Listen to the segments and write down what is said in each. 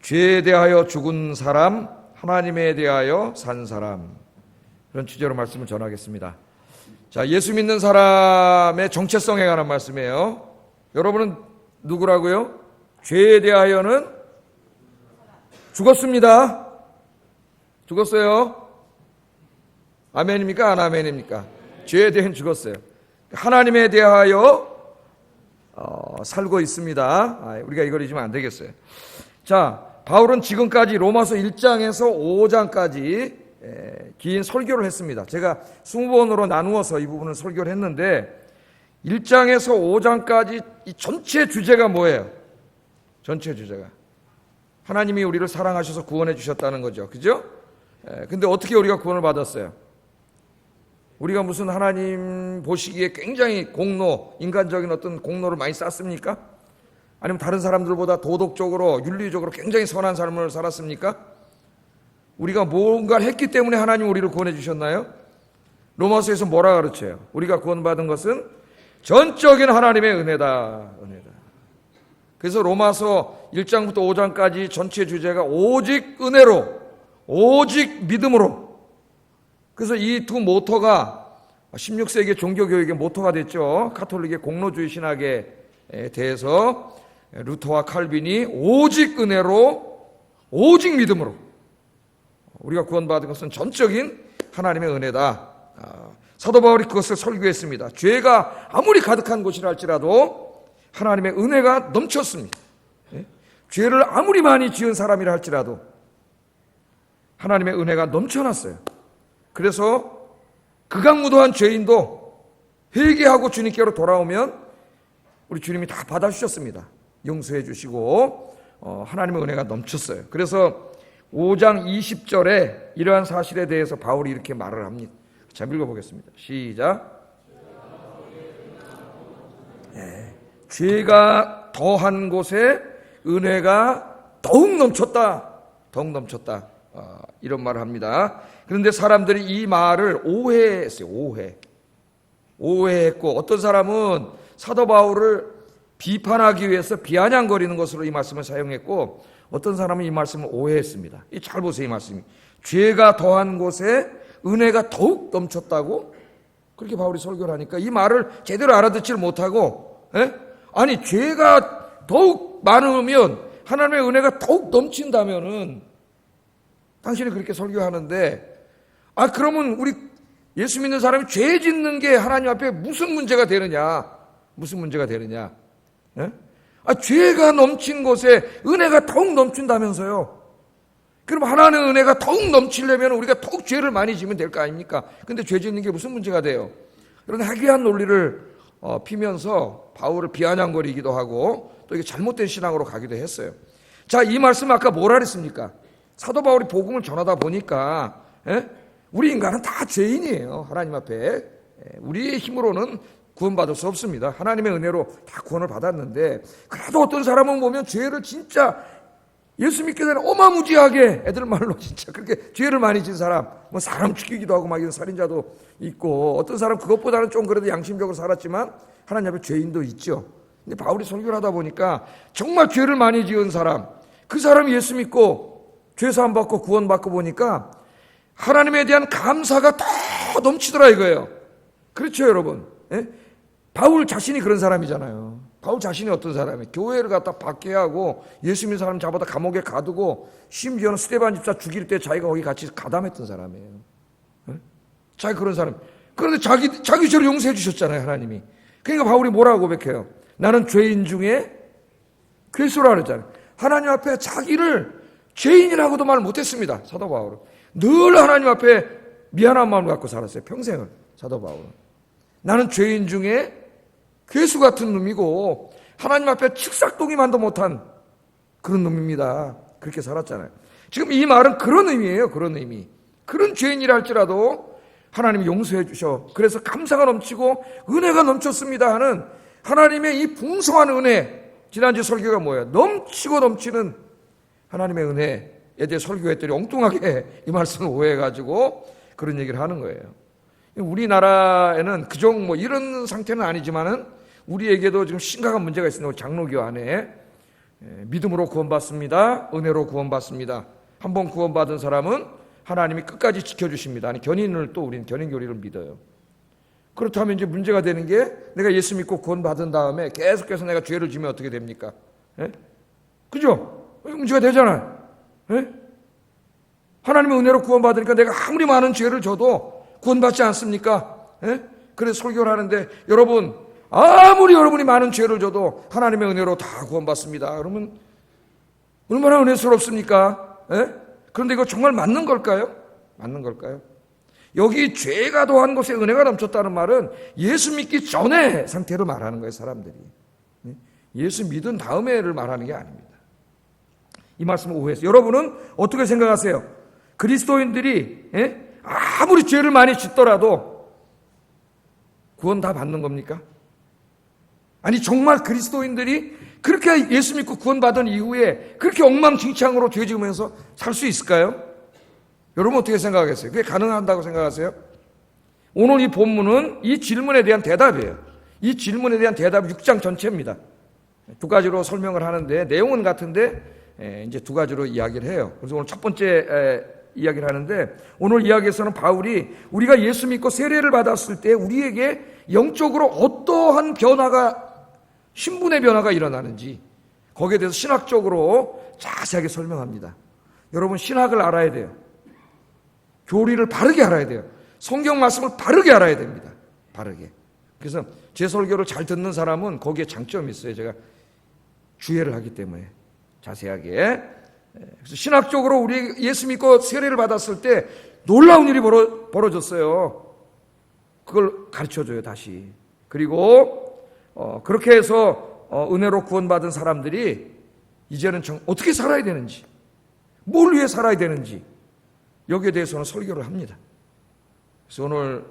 죄에 대하여 죽은 사람, 하나님에 대하여 산 사람, 그런 주제로 말씀을 전하겠습니다. 자, 예수 믿는 사람의 정체성에 관한 말씀이에요. 여러분은 누구라고요? 죄에 대하여는 죽었습니다. 죽었어요. 아멘입니까? 안 아멘입니까? 죄에 대해 죽었어요. 하나님에 대하여 살고 있습니다. 우리가 이걸 잊으면 안 되겠어요. 자, 바울은 지금까지 로마서 1장에서 5장까지 긴 설교를 했습니다. 제가 20번으로 나누어서 이 부분을 설교를 했는데 1장에서 5장까지 이 전체 주제가 뭐예요? 전체 주제가 하나님이 우리를 사랑하셔서 구원해 주셨다는 거죠. 그죠? 근데 어떻게 우리가 구원을 받았어요? 우리가 무슨 하나님 보시기에 굉장히 공로, 인간적인 어떤 공로를 많이 쌓습니까? 아니면 다른 사람들보다 도덕적으로, 윤리적으로 굉장히 선한 삶을 살았습니까? 우리가 뭔가를 했기 때문에 하나님 우리를 구원해 주셨나요? 로마서에서 뭐라 가르쳐요? 우리가 구원받은 것은 전적인 하나님의 은혜다. 은혜다. 그래서 로마서 1장부터 5장까지 전체 주제가 오직 은혜로, 오직 믿음으로. 그래서 이 두 모토가 16세기 종교교육의 모토가 됐죠. 카톨릭의 공로주의 신학에 대해서 루터와 칼빈이 오직 은혜로, 오직 믿음으로 우리가 구원받은 것은 전적인 하나님의 은혜다. 사도 바울이 그것을 설교했습니다. 죄가 아무리 가득한 곳이라 할지라도 하나님의 은혜가 넘쳤습니다. 죄를 아무리 많이 지은 사람이라 할지라도 하나님의 은혜가 넘쳐났어요. 그래서 극악무도한 죄인도 회개하고 주님께로 돌아오면 우리 주님이 다 받아주셨습니다. 용서해 주시고 하나님의 은혜가 넘쳤어요. 그래서 5장 20절에 이러한 사실에 대해서 바울이 이렇게 말을 합니다. 자, 읽어보겠습니다. 시작. 죄가 더한 곳에 은혜가 더욱 넘쳤다. 더욱 넘쳤다. 이런 말을 합니다. 그런데 사람들이 이 말을 오해했어요. 오해했고 어떤 사람은 사도 바울을 비판하기 위해서 비아냥거리는 것으로 이 말씀을 사용했고 어떤 사람은 이 말씀을 오해했습니다. 잘 보세요. 이 말씀이 죄가 더한 곳에 은혜가 더욱 넘쳤다고 그렇게 바울이 설교를 하니까 이 말을 제대로 알아듣지를 못하고 아니 죄가 더욱 많으면 하나님의 은혜가 더욱 넘친다면은 당신이 그렇게 설교하는데 그러면 우리 예수 믿는 사람이 죄 짓는 게 하나님 앞에 무슨 문제가 되느냐? 무슨 문제가 되느냐? 죄가 넘친 곳에 은혜가 더욱 넘친다면서요. 그럼 하나님의 은혜가 더욱 넘치려면 우리가 더욱 죄를 많이 지면 될 거 아닙니까? 근데 죄 짓는 게 무슨 문제가 돼요? 그런 해괴한 논리를 피면서 바울을 비아냥거리기도 하고 또 이게 잘못된 신앙으로 가기도 했어요. 자, 이 말씀 아까 뭐라 그랬습니까? 사도 바울이 복음을 전하다 보니까 우리 인간은 다 죄인이에요. 하나님 앞에 우리의 힘으로는 구원받을 수 없습니다. 하나님의 은혜로 다 구원을 받았는데 그래도 어떤 사람은 보면 죄를 진짜 예수 믿기 전에 어마무지하게 애들 말로 진짜 그렇게 죄를 많이 진 사람, 뭐 사람 죽이기도 하고 막 이런 살인자도 있고 어떤 사람 그것보다는 좀 그래도 양심적으로 살았지만 하나님 앞에 죄인도 있죠. 근데 바울이 설교를 하다 보니까 정말 죄를 많이 지은 사람, 그 사람이 예수 믿고 죄 사함 받고 구원 받고 보니까 하나님에 대한 감사가 더 넘치더라 이거예요. 그렇죠, 여러분? 바울 자신이 그런 사람이잖아요. 바울 자신이 어떤 사람이에요? 교회를 갖다 박해하고 예수 믿는 사람 잡아다 감옥에 가두고 심지어는 스데반 집사 죽일 때 자기가 거기 같이 가담했던 사람이에요. 자기 그런 사람. 그런데 자기 죄를 용서해 주셨잖아요, 하나님이. 그러니까 바울이 뭐라고 고백해요? 나는 죄인 중에 괴수라 그랬잖아요. 하나님 앞에 자기를 죄인이라고도 말 못했습니다. 사도 바울은 늘 하나님 앞에 미안한 마음을 갖고 살았어요. 평생을. 사도 바울은 나는 죄인 중에 괴수 같은 놈이고 하나님 앞에 칙삭동이만도 못한 그런 놈입니다. 그렇게 살았잖아요. 지금 이 말은 그런 의미예요. 그런 의미. 그런 죄인이라 할지라도 하나님이 용서해 주셔. 그래서 감사가 넘치고 은혜가 넘쳤습니다 하는 하나님의 이 풍성한 은혜. 지난주 설교가 뭐예요? 넘치고 넘치는 하나님의 은혜에 대해 설교했더니 엉뚱하게 이 말씀을 오해해가지고 그런 얘기를 하는 거예요. 우리나라에는 그종 이런 상태는 아니지만은 우리에게도 지금 심각한 문제가 있습니다. 장로교 안에 믿음으로 구원받습니다. 은혜로 구원받습니다. 한번 구원받은 사람은 하나님이 끝까지 지켜주십니다. 아니, 견인을 또 우리는 견인교리를 믿어요. 그렇다면 이제 문제가 되는 게 내가 예수 믿고 구원받은 다음에 계속해서 내가 죄를 지면 어떻게 됩니까? 예? 그죠? 문제가 되잖아요. 예? 하나님의 은혜로 구원받으니까 내가 아무리 많은 죄를 져도 구원받지 않습니까? 예? 그래서 설교를 하는데 여러분 아무리 여러분이 많은 죄를 져도 하나님의 은혜로 다 구원받습니다. 그러면 얼마나 은혜스럽습니까? 예? 그런데 이거 정말 맞는 걸까요? 맞는 걸까요? 여기 죄가 더한 곳에 은혜가 넘쳤다는 말은 예수 믿기 전에 상태를 말하는 거예요, 사람들이. 예수 믿은 다음에를 말하는 게 아닙니다. 이 말씀을 오해했어요. 여러분은 어떻게 생각하세요? 그리스도인들이 아무리 죄를 많이 짓더라도 구원 다 받는 겁니까? 아니, 정말 그리스도인들이 그렇게 예수 믿고 구원받은 이후에 그렇게 엉망진창으로 죄 지으면서 살 수 있을까요? 여러분 어떻게 생각하겠어요? 그게 가능한다고 생각하세요? 오늘 이 본문은 이 질문에 대한 대답이에요. 이 질문에 대한 대답 6장 전체입니다. 두 가지로 설명을 하는데 내용은 같은데 이제 두 가지로 이야기를 해요. 그래서 오늘 첫 번째 이야기를 하는데 오늘 이야기에서는 바울이 우리가 예수 믿고 세례를 받았을 때 우리에게 영적으로 어떠한 변화가 신분의 변화가 일어나는지 거기에 대해서 신학적으로 자세하게 설명합니다. 여러분 신학을 알아야 돼요. 교리를 바르게 알아야 돼요. 성경 말씀을 바르게 알아야 됩니다. 바르게. 그래서 제 설교를 잘 듣는 사람은 거기에 장점이 있어요. 제가 주의를 하기 때문에 자세하게. 그래서 신학적으로 우리 예수 믿고 세례를 받았을 때 놀라운 일이 벌어졌어요. 그걸 가르쳐줘요, 다시. 그리고 그렇게 해서 은혜로 구원받은 사람들이 이제는 어떻게 살아야 되는지, 뭘 위해 살아야 되는지 여기에 대해서는 설교를 합니다. 그래서 오늘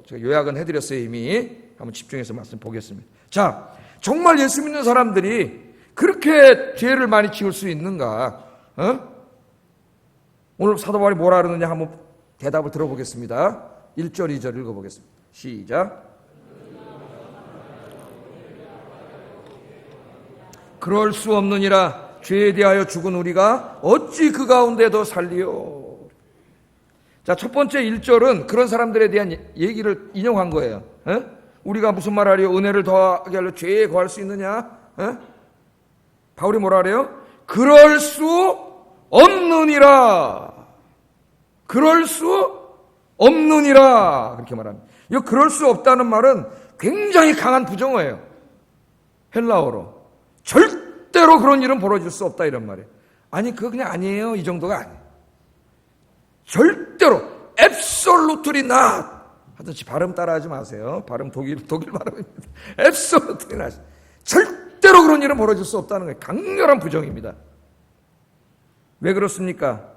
제가 요약은 해드렸어요, 이미. 한번 집중해서 말씀 보겠습니다. 자, 정말 예수 믿는 사람들이 그렇게 죄를 많이 지을 수 있는가? 오늘 사도 바울이 뭐라 그러느냐 한번 대답을 들어보겠습니다. 1절, 2절 읽어보겠습니다. 시작. 그럴 수 없느니라. 죄에 대하여 죽은 우리가 어찌 그 가운데 더 살리요. 자, 첫 번째 1절은 그런 사람들에 대한 얘기를 인용한 거예요. 우리가 무슨 말 하려? 은혜를 더하게 하려 죄에 거할 수 있느냐? 바울이 뭐라 그래요? 그럴 수 없느니라. 그럴 수 없느니라. 그렇게 말합니다. 이 그럴 수 없다는 말은 굉장히 강한 부정어예요. 헬라어로. 절대로 그런 일은 벌어질 수 없다 이런 말이에요. 아니 그거 그냥 아니에요. 이 정도가 아니에요. 절대로 absolutely not 하듯이 발음 따라하지 마세요. 발음 독일 발음입니다. absolutely not. 절대로 그런 일은 벌어질 수 없다는 거예요. 강렬한 부정입니다. 왜 그렇습니까?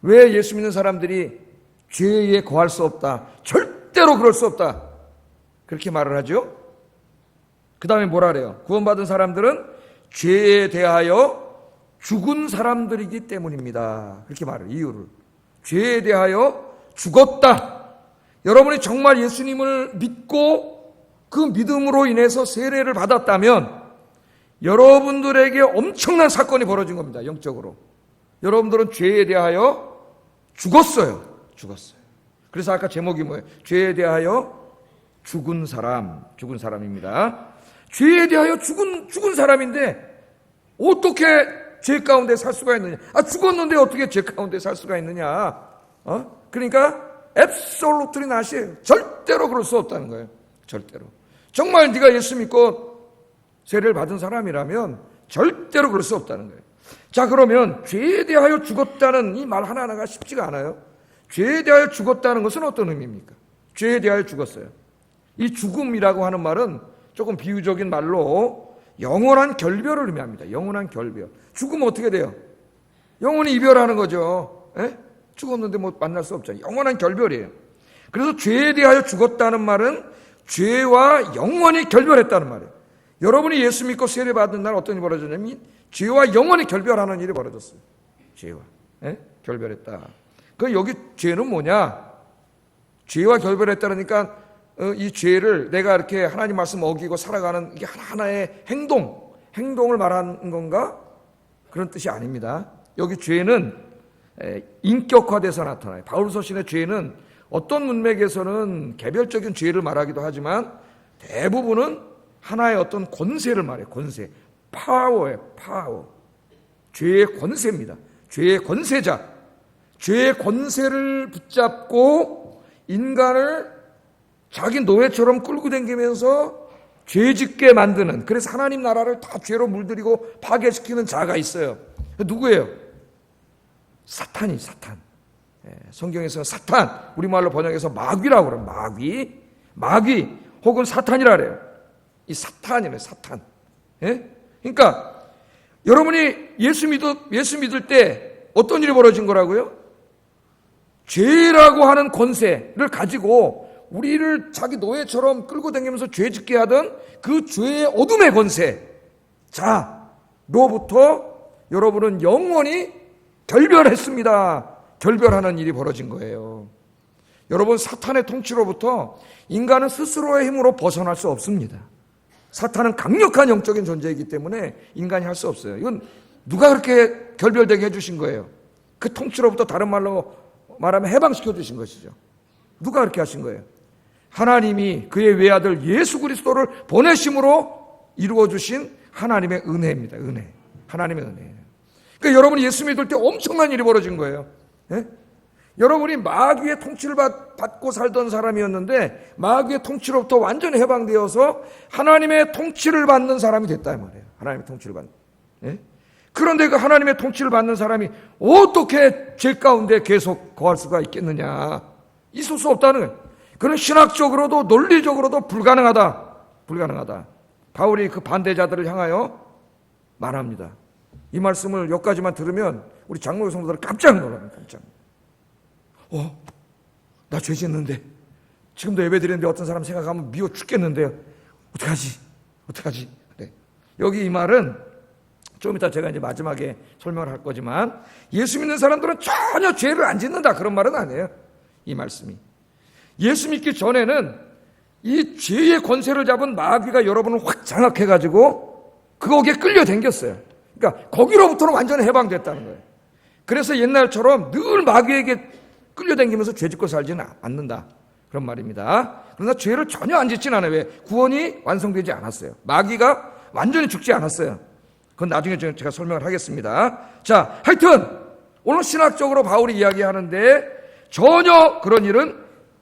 왜 예수 믿는 사람들이 죄에 거할 수 없다, 절대로 그럴 수 없다 그렇게 말을 하죠? 그 다음에 뭐라 그래요? 구원받은 사람들은 죄에 대하여 죽은 사람들이기 때문입니다. 그렇게 말해요. 이유를. 죄에 대하여 죽었다. 여러분이 정말 예수님을 믿고 그 믿음으로 인해서 세례를 받았다면 여러분들에게 엄청난 사건이 벌어진 겁니다. 영적으로. 여러분들은 죄에 대하여 죽었어요. 그래서 아까 제목이 뭐예요? 죄에 대하여 죽은 사람입니다. 죄에 대하여 죽은 사람인데 어떻게 죄 가운데 살 수가 있느냐? 죽었는데 어떻게 죄 가운데 살 수가 있느냐? 그러니까 absolutely not이에요. 절대로 그럴 수 없다는 거예요. 절대로. 정말 네가 예수 믿고 세례를 받은 사람이라면 절대로 그럴 수 없다는 거예요. 자, 그러면 죄에 대하여 죽었다는 이 말 하나하나가 쉽지가 않아요. 죄에 대하여 죽었다는 것은 어떤 의미입니까? 죄에 대하여 죽었어요. 이 죽음이라고 하는 말은 조금 비유적인 말로 영원한 결별을 의미합니다. 영원한 결별. 죽으면 어떻게 돼요? 영원히 이별하는 거죠. 죽었는데 뭐 만날 수 없잖아요. 영원한 결별이에요. 그래서 죄에 대하여 죽었다는 말은 죄와 영원히 결별했다는 말이에요. 여러분이 예수 믿고 세례 받은 날 어떤 일이 벌어졌냐면 죄와 영원히 결별하는 일이 벌어졌어요. 죄와 결별했다. 그 여기 죄는 뭐냐? 죄와 결별했다니까 이 죄를 내가 이렇게 하나님 말씀 어기고 살아가는 이게 하나하나의 행동을 말하는 건가? 그런 뜻이 아닙니다. 여기 죄는 인격화돼서 나타나요. 바울 서신의 죄는 어떤 문맥에서는 개별적인 죄를 말하기도 하지만 대부분은 하나의 어떤 권세를 말해요. 권세. 파워예요. 파워. 죄의 권세입니다. 죄의 권세자. 죄의 권세를 붙잡고 인간을 자기 노예처럼 끌고 다니면서 죄짓게 만드는, 그래서 하나님 나라를 다 죄로 물들이고 파괴시키는 자가 있어요. 누구예요? 사탄이 사탄. 성경에서 사탄, 우리말로 번역해서 마귀라고 그래요. 마귀 혹은 사탄이라 그래요. 이 사탄이래요. 사탄. 그러니까 여러분이 예수 믿을 때 어떤 일이 벌어진 거라고요? 죄라고 하는 권세를 가지고 우리를 자기 노예처럼 끌고 다니면서 죄 짓게 하던 그 죄의 어둠의 권세, 자로부터 여러분은 영원히 결별했습니다. 결별하는 일이 벌어진 거예요. 여러분, 사탄의 통치로부터 인간은 스스로의 힘으로 벗어날 수 없습니다. 사탄은 강력한 영적인 존재이기 때문에 인간이 할 수 없어요. 이건 누가 그렇게 결별되게 해주신 거예요? 그 통치로부터 다른 말로 말하면 해방시켜 주신 것이죠. 누가 그렇게 하신 거예요? 하나님이 그의 외아들 예수 그리스도를 보내심으로 이루어 주신 하나님의 은혜입니다. 은혜. 하나님의 은혜예요. 그러니까 여러분이 예수 믿을 때 엄청난 일이 벌어진 거예요. 여러분이 마귀의 통치를 받고 살던 사람이었는데 마귀의 통치로부터 완전히 해방되어서 하나님의 통치를 받는 사람이 됐다 이 말이에요. 하나님의 통치를 받는. 그런데 그 하나님의 통치를 받는 사람이 어떻게 죄 가운데 계속 거할 수가 있겠느냐? 있을 수 없다는 거예요. 그는 신학적으로도 논리적으로도 불가능하다. 바울이 그 반대자들을 향하여 말합니다. 이 말씀을 여기까지만 들으면 우리 장로교 성도들은 깜짝 놀랍니다. 깜짝. 나 죄 짓는데 지금도 예배 드리는데 어떤 사람 생각하면 미워 죽겠는데요. 어떡하지? 네. 여기 이 말은 좀 이따 제가 이제 마지막에 설명을 할 거지만 예수 믿는 사람들은 전혀 죄를 안 짓는다 그런 말은 아니에요. 이 말씀이 예수 믿기 전에는 이 죄의 권세를 잡은 마귀가 여러분을 확 장악해가지고 거기에 끌려당겼어요. 그러니까 거기로부터는 완전히 해방됐다는 거예요. 그래서 옛날처럼 늘 마귀에게 끌려당기면서 죄 짓고 살지는 않는다 그런 말입니다. 그러나 죄를 전혀 안 짓진 않아요. 왜? 구원이 완성되지 않았어요. 마귀가 완전히 죽지 않았어요. 그건 나중에 제가 설명을 하겠습니다. 자, 하여튼 오늘 신학적으로 바울이 이야기하는데 전혀 그런 일은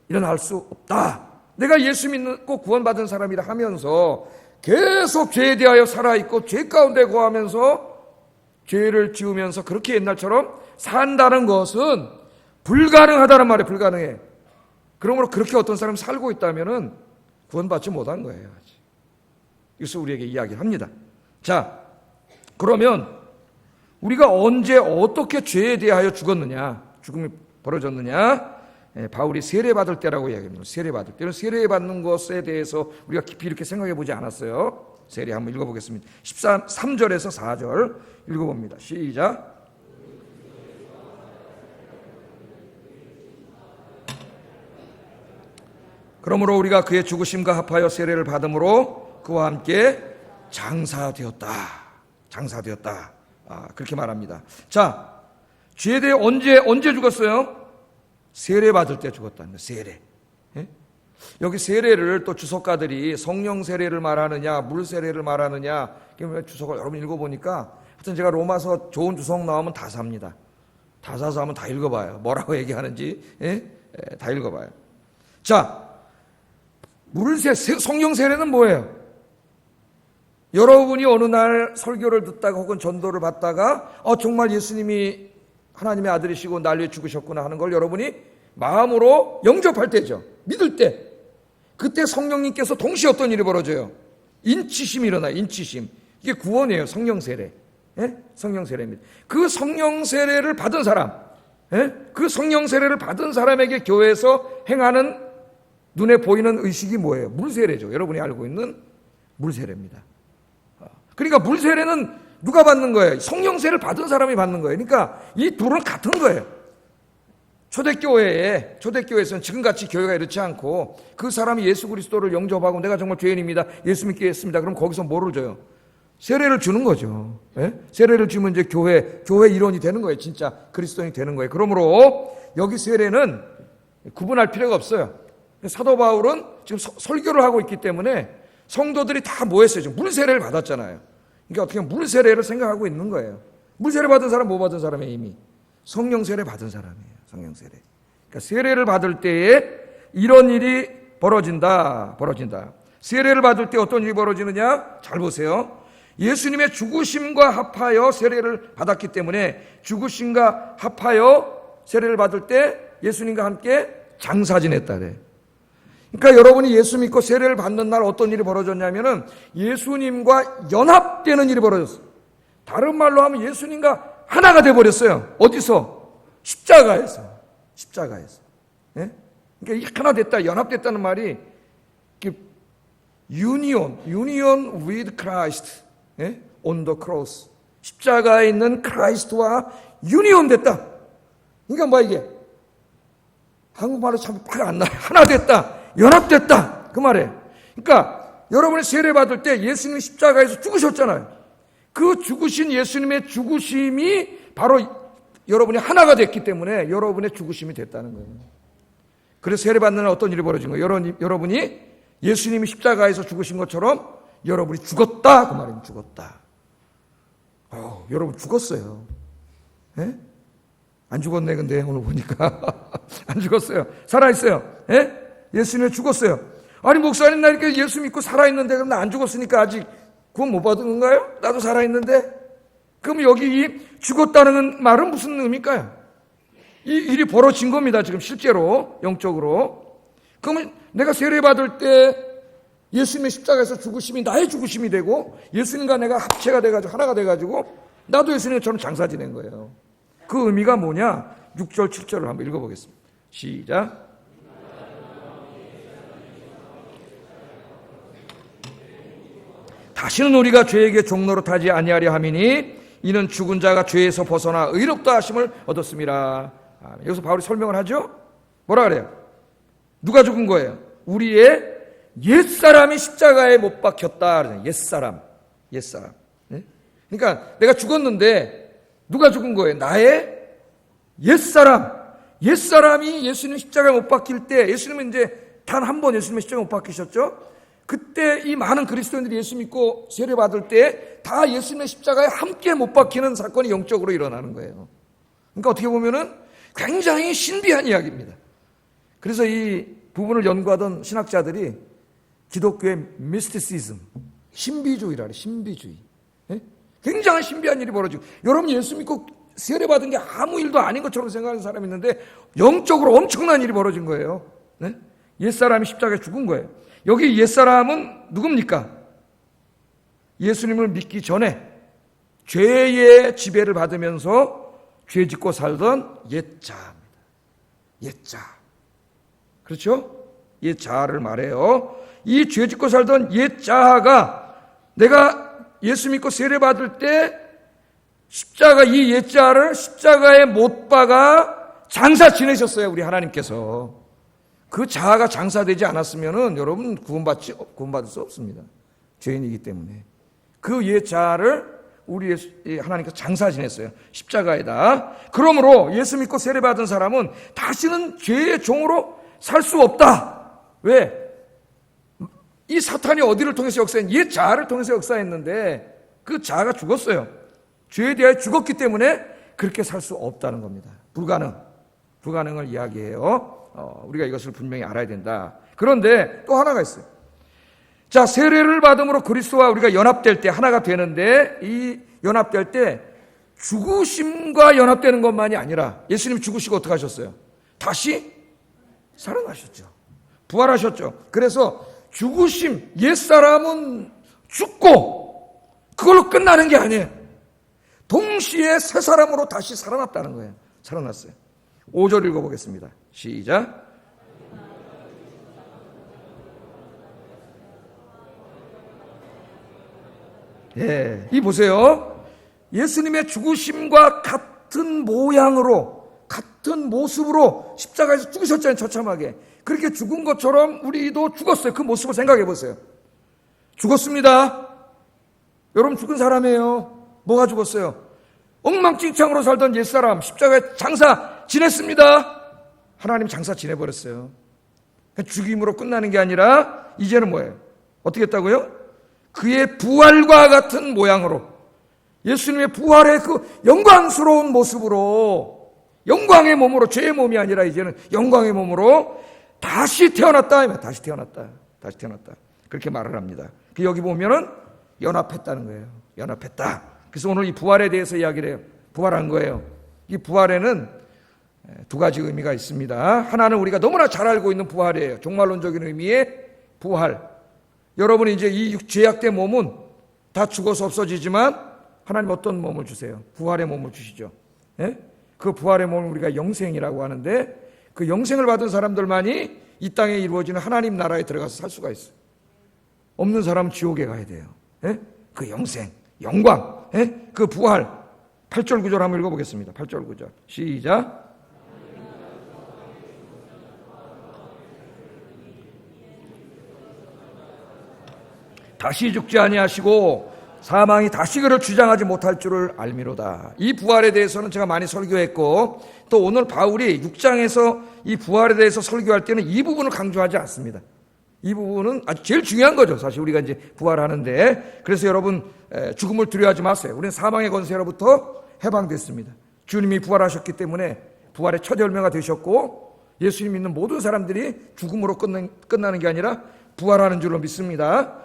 일어날 수 없다. 내가 예수 믿고 구원받은 사람이라 하면서 계속 죄에 대하여 살아있고 죄 가운데 거하면서 죄를 지으면서 그렇게 옛날처럼 산다는 것은 불가능하다는 말이에요. 불가능해. 그러므로 그렇게 어떤 사람이 살고 있다면 구원받지 못한 거예요. 이것을 우리에게 이야기합니다. 자, 그러면 우리가 언제 어떻게 죄에 대하여 죽었느냐, 죽음이 벌어졌느냐? 바울이 세례받을 때라고 이야기합니다. 세례받을 때는 세례받는 것에 대해서 우리가 깊이 이렇게 생각해 보지 않았어요. 세례 한번 읽어보겠습니다. 3절에서 4절 읽어봅니다. 시작. 그러므로 우리가 그의 죽으심과 합하여 세례를 받음으로 그와 함께 장사되었다. 그렇게 말합니다. 자, 죄에 대해 언제 죽었어요? 세례 받을 때 죽었다는 거예요. 세례. 여기 세례를 또 주석가들이 성령 세례를 말하느냐, 물 세례를 말하느냐, 주석을 여러분 읽어보니까 하여튼 제가 로마서 좋은 주석 나오면 다 삽니다. 다 사서 하면 다 읽어봐요. 뭐라고 얘기하는지 다 읽어봐요. 자, 성령 세례는 뭐예요? 여러분이 어느 날 설교를 듣다가 혹은 전도를 받다가 정말 예수님이 하나님의 아들이시고 날 위해 죽으셨구나 하는 걸 여러분이 마음으로 영접할 때죠. 믿을 때. 그때 성령님께서 동시에 어떤 일이 벌어져요? 인치심이 일어나요. 인치심. 이게 구원이에요. 성령 세례. 성령 세례입니다. 그 성령 세례를 받은 사람, 그 성령 세례를 받은 사람에게 교회에서 행하는 눈에 보이는 의식이 뭐예요? 물 세례죠. 여러분이 알고 있는 물 세례입니다. 그러니까 물 세례는 누가 받는 거예요? 성령 세례를 받은 사람이 받는 거예요. 그러니까 이 둘은 같은 거예요. 초대교회에서는 지금같이 교회가 이렇지 않고 그 사람이 예수 그리스도를 영접하고 내가 정말 죄인입니다. 예수 믿게 했습니다. 그럼 거기서 뭐를 줘요? 세례를 주는 거죠. 예? 세례를 주면 이제 교회 일원이 되는 거예요. 진짜 그리스도인이 되는 거예요. 그러므로 여기 세례는 구분할 필요가 없어요. 사도 바울은 지금 설교를 하고 있기 때문에 성도들이 다 모였어요. 지금 물 세례를 받았잖아요. 그러니까 어떻게 물 세례를 생각하고 있는 거예요. 물 세례 받은 사람 뭐 받은 사람이에요? 이미 성령 세례 받은 사람이에요. 성령 세례. 그러니까 세례를 받을 때에 이런 일이 벌어진다. 세례를 받을 때 어떤 일이 벌어지느냐? 잘 보세요. 예수님의 죽으심과 합하여 세례를 받았기 때문에 죽으심과 합하여 세례를 받을 때 예수님과 함께 장사 지냈다 그래. 그러니까 여러분이 예수 믿고 세례를 받는 날 어떤 일이 벌어졌냐면은 예수님과 연합되는 일이 벌어졌어요. 다른 말로 하면 예수님과 하나가 돼 버렸어요. 어디서? 십자가에서. 예? 그러니까 하나 됐다, 연합됐다는 말이 union with Christ, 예? on the cross. 십자가에 있는 크라이스트와 유니온 됐다. 그러니까 뭐 이게 한국말로 참 화가 안 나요. 하나 됐다, 연합됐다 그 말이에요. 그러니까 여러분이 세례 받을 때 예수님이 십자가에서 죽으셨잖아요. 그 죽으신 예수님의 죽으심이 바로 여러분이 하나가 됐기 때문에 여러분의 죽으심이 됐다는 거예요. 그래서 세례 받는 날 어떤 일이 벌어진 거예요? 여러분이 예수님이 십자가에서 죽으신 것처럼 여러분이 죽었다 그 말입니다. 죽었다. 여러분 죽었어요. 예? 안 죽었네. 근데 오늘 보니까 안 죽었어요. 살아있어요. 예? 예수님이 죽었어요. 아니 목사님 나 이렇게 예수 믿고 살아있는데 그럼 나 안 죽었으니까 아직 구원 못 받은 건가요? 나도 살아있는데. 그럼 여기 이 죽었다는 말은 무슨 의미일까요? 이 일이 벌어진 겁니다. 지금 실제로 영적으로. 그러면 내가 세례 받을 때 예수님의 십자가에서 죽으심이 나의 죽으심이 되고 예수님과 내가 합체가 돼가지고 하나가 돼가지고 나도 예수님처럼 장사 지낸 거예요. 그 의미가 뭐냐? 6절 7절을 한번 읽어보겠습니다. 시작. 다시는 우리가 죄에게 종로로 타지 아니하려 함이니 이는 죽은 자가 죄에서 벗어나 의롭다 하심을 얻었습니다. 여기서 바울이 설명을 하죠. 뭐라 그래요? 누가 죽은 거예요? 우리의 옛사람이 십자가에 못 박혔다. 옛사람. 네? 그러니까 내가 죽었는데 누가 죽은 거예요? 나의 옛사람이 예수님 십자가에 못 박힐 때 예수님은 이제 단 한 번 예수님의 십자가에 못 박히셨죠? 그때 이 많은 그리스도인들이 예수 믿고 세례 받을 때 다 예수님의 십자가에 함께 못 박히는 사건이 영적으로 일어나는 거예요. 그러니까 어떻게 보면은 굉장히 신비한 이야기입니다. 그래서 이 부분을 연구하던 신학자들이 기독교의 미스티시즘, 신비주의라 그래요. 신비주의. 네? 굉장히 신비한 일이 벌어지고 여러분 예수 믿고 세례 받은 게 아무 일도 아닌 것처럼 생각하는 사람이 있는데 영적으로 엄청난 일이 벌어진 거예요. 네? 옛사람이 십자가에 죽은 거예요. 여기 옛사람은 누굽니까? 예수님을 믿기 전에 죄의 지배를 받으면서 죄 짓고 살던 옛자입니다. 옛자. 그렇죠? 옛자를 말해요. 이 죄 짓고 살던 옛자가 내가 예수 믿고 세례 받을 때 이 옛자를 십자가에 못 박아 장사 지내셨어요. 우리 하나님께서. 그 자아가 장사되지 않았으면은 여러분 구원받을 수 없습니다. 죄인이기 때문에. 그 옛자를 우리 하나님께서 장사 지냈어요. 십자가에다. 그러므로 예수 믿고 세례 받은 사람은 다시는 죄의 종으로 살 수 없다. 왜? 이 사탄이 어디를 통해서 역사했는지 옛 자아를 통해서 역사했는데 그 자아가 죽었어요. 죄에 대하여 죽었기 때문에 그렇게 살 수 없다는 겁니다. 불가능을 이야기해요. 우리가 이것을 분명히 알아야 된다. 그런데 또 하나가 있어요. 자, 세례를 받음으로 그리스도와 우리가 연합될 때 하나가 되는데 이 연합될 때 죽으심과 연합되는 것만이 아니라 예수님 죽으시고 어떻게 하셨어요? 다시 살아나셨죠. 부활하셨죠. 그래서 죽으심, 옛사람은 죽고 그걸로 끝나는 게 아니에요. 동시에 새 사람으로 다시 살아났다는 거예요. 살아났어요. 5절 읽어보겠습니다. 시작. 예, 이 보세요. 예수님의 죽으심과 같은 모양으로, 같은 모습으로 십자가에서 죽으셨잖아요. 처참하게. 그렇게 죽은 것처럼 우리도 죽었어요. 그 모습을 생각해 보세요. 죽었습니다. 여러분 죽은 사람이에요. 뭐가 죽었어요? 엉망진창으로 살던 옛사람 십자가에 장사 지냈습니다. 하나님 장사 지내버렸어요. 죽임으로 끝나는 게 아니라 이제는 뭐예요? 어떻게 했다고요? 그의 부활과 같은 모양으로, 예수님의 부활의 그 영광스러운 모습으로, 영광의 몸으로, 죄의 몸이 아니라 이제는 영광의 몸으로 다시 태어났다. 다시 태어났다. 다시 태어났다. 그렇게 말을 합니다. 여기 보면은 연합했다는 거예요. 연합했다. 그래서 오늘 이 부활에 대해서 이야기를 해요. 부활한 거예요. 이 부활에는 두 가지 의미가 있습니다. 하나는 우리가 너무나 잘 알고 있는 부활이에요. 종말론적인 의미의 부활. 여러분이 이제 이 죄악된 몸은 다 죽어서 없어지지만 하나님 어떤 몸을 주세요? 부활의 몸을 주시죠. 예? 그 부활의 몸을 우리가 영생이라고 하는데, 그 영생을 받은 사람들만이 이 땅에 이루어지는 하나님 나라에 들어가서 살 수가 있어요. 없는 사람은 지옥에 가야 돼요. 예? 그 영생, 영광, 예? 그 부활. 8절 9절 한번 읽어보겠습니다. 8절 9절 시작. 다시 죽지 아니하시고 사망이 다시 그를 주장하지 못할 줄을 알미로다. 이 부활에 대해서는 제가 많이 설교했고, 또 오늘 바울이 6장에서 이 부활에 대해서 설교할 때는 이 부분을 강조하지 않습니다. 이 부분은 아주 제일 중요한 거죠. 사실 우리가 이제 부활하는데. 그래서 여러분 죽음을 두려워하지 마세요. 우리는 사망의 권세로부터 해방됐습니다. 주님이 부활하셨기 때문에 부활의 첫 열매가 되셨고, 예수님 믿는 모든 사람들이 죽음으로 끝나는 게 아니라 부활하는 줄로 믿습니다.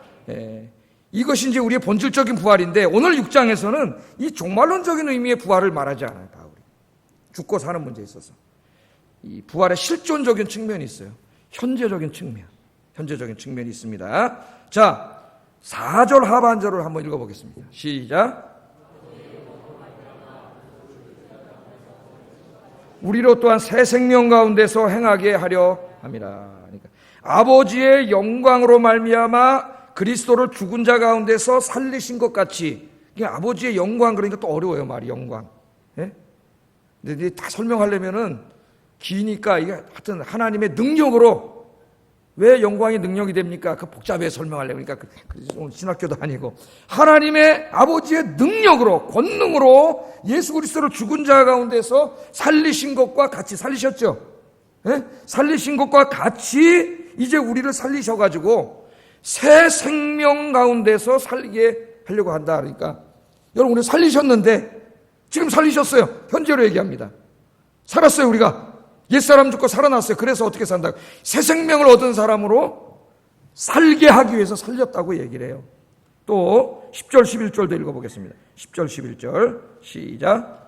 이것이 이제 우리의 본질적인 부활인데, 오늘 6장에서는 이 종말론적인 의미의 부활을 말하지 않아요. 바울이 죽고 사는 문제에 있어서 이 부활의 실존적인 측면이 있어요. 현재적인 측면이 있습니다. 자, 4절 하반절을 한번 읽어보겠습니다. 시작. 우리로 또한 새 생명 가운데서 행하게 하려 함이라. 그러니까 아버지의 영광으로 말미암아 그리스도를 죽은 자 가운데서 살리신 것 같이, 이게 아버지의 영광, 그러니까 또 어려워요, 말이 영광. 예? 근데 다 설명하려면은 기니까, 이게 하여튼 하나님의 능력으로, 왜 영광이 능력이 됩니까? 그 복잡하게 설명하려고. 그러니까 오늘 신학교도 아니고, 하나님의 아버지의 능력으로, 권능으로 예수 그리스도를 죽은 자 가운데서 살리신 것과 같이 살리셨죠. 예? 살리신 것과 같이 이제 우리를 살리셔가지고 새 생명 가운데서 살게 하려고 한다. 그러니까 여러분, 우리 살리셨는데, 지금 살리셨어요. 현재로 얘기합니다. 살았어요. 우리가 옛사람 죽고 살아났어요. 그래서 어떻게 산다? 새 생명을 얻은 사람으로 살게 하기 위해서 살렸다고 얘기를 해요. 또 10절 11절도 읽어보겠습니다. 10절 11절 시작.